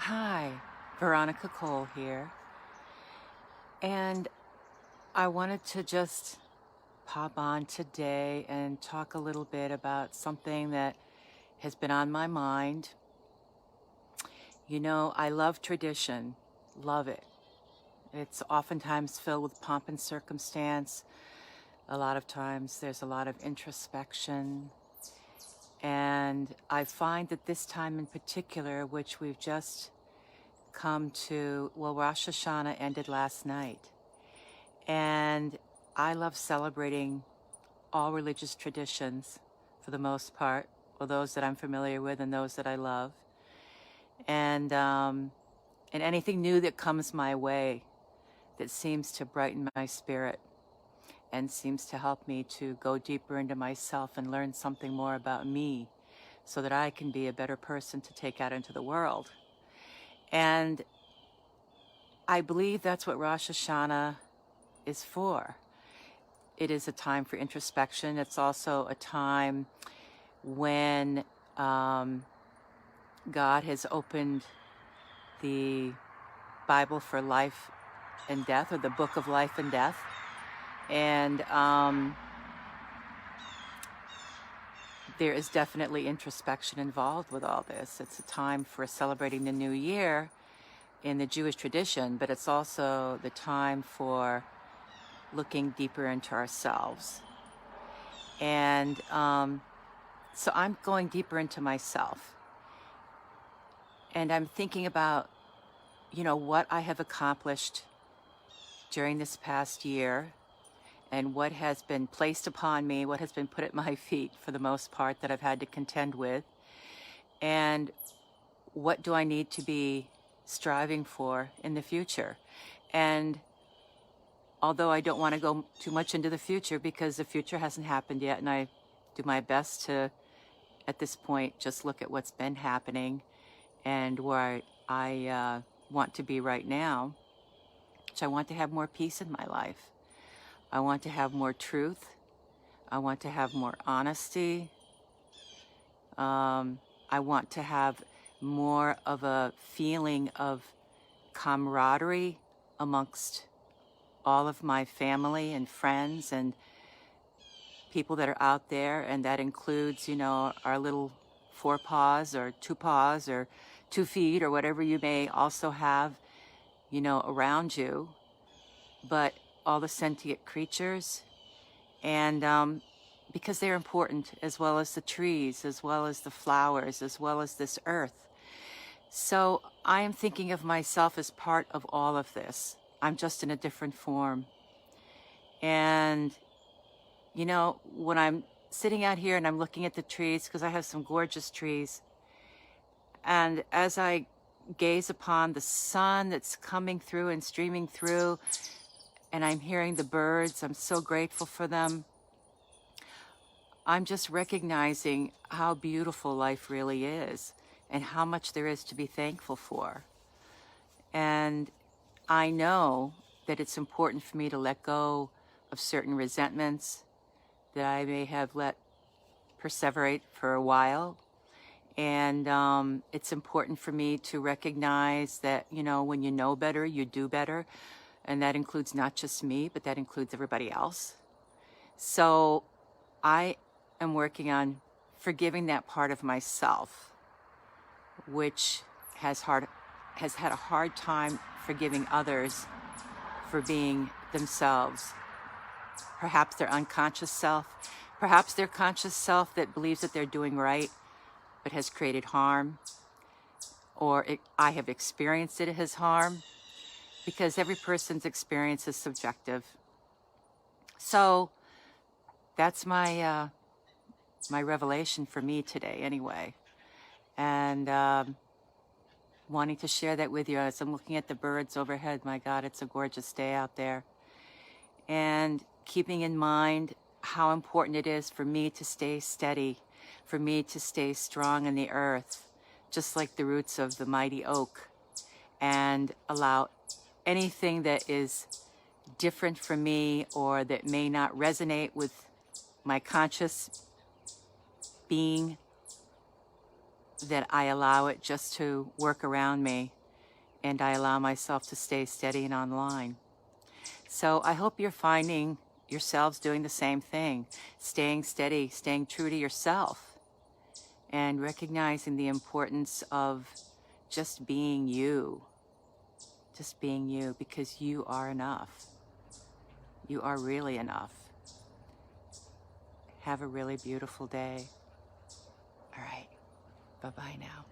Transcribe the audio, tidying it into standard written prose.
Hi, Veronica Cole here, and I wanted to just pop on today and talk a little bit about something that has been on my mind. You know, I love tradition, love it. It's oftentimes filled with pomp and circumstance. A lot of times there's a lot of introspection. And I find that this time in particular, which we've just come to, well, Rosh Hashanah ended last night. And I love celebrating all religious traditions for the most part, or those that I'm familiar with and those that I love. And anything new that comes my way that seems to brighten my spirit and seems to help me to go deeper into myself and learn something more about me so that I can be a better person to take out into the world. And I believe that's what Rosh Hashanah is for. It is a time for introspection. It's also a time when God has opened the Bible for life and death, or the book of life and death. And there is definitely introspection involved with all this. It's a time for celebrating the new year in the Jewish tradition, but it's also the time for looking deeper into ourselves. And so I'm going deeper into myself. And I'm thinking about, what I have accomplished during this past year and what has been placed upon me, what has been put at my feet for the most part that I've had to contend with. And what do I need to be striving for in the future? And although I don't want to go too much into the future because the future hasn't happened yet, and I do my best to, at this point, just look at what's been happening and where I want to be right now, which I want to have more peace in my life. I want to have more truth. I want to have more honesty. I want to have more of a feeling of camaraderie amongst all of my family and friends and people that are out there, and that includes, our little 4 paws or 2 paws or 2 feet or whatever you may also have, around you, but all the sentient creatures, and because they're important, as well as the trees, as well as the flowers, as well as this earth. So I am thinking of myself as part of all of this. I'm just in a different form. And, when I'm sitting out here and I'm looking at the trees, because I have some gorgeous trees, and as I gaze upon the sun that's coming through and streaming through, and I'm hearing the birds, I'm so grateful for them. I'm just recognizing how beautiful life really is and how much there is to be thankful for. And I know that it's important for me to let go of certain resentments that I may have let perseverate for a while. And it's important for me to recognize that, when you know better, you do better. And that includes not just me, but that includes everybody else. So I am working on forgiving that part of myself, which has had a hard time forgiving others for being themselves. Perhaps their unconscious self, perhaps their conscious self that believes that they're doing right, but has created harm, or I have experienced it as harm, because every person's experience is subjective. So that's my revelation for me today, anyway. And wanting to share that with you as I'm looking at the birds overhead. My God, it's a gorgeous day out there. And keeping in mind how important it is for me to stay steady, for me to stay strong in the earth, just like the roots of the mighty oak, and allow anything that is different from me or that may not resonate with my conscious being that I allow it just to work around me, and I allow myself to stay steady and online. So I hope you're finding yourselves doing the same thing, staying steady, staying true to yourself, and recognizing the importance of just being you. Just being you, because you are enough. You are really enough. Have a really beautiful day. All right. Bye-bye now.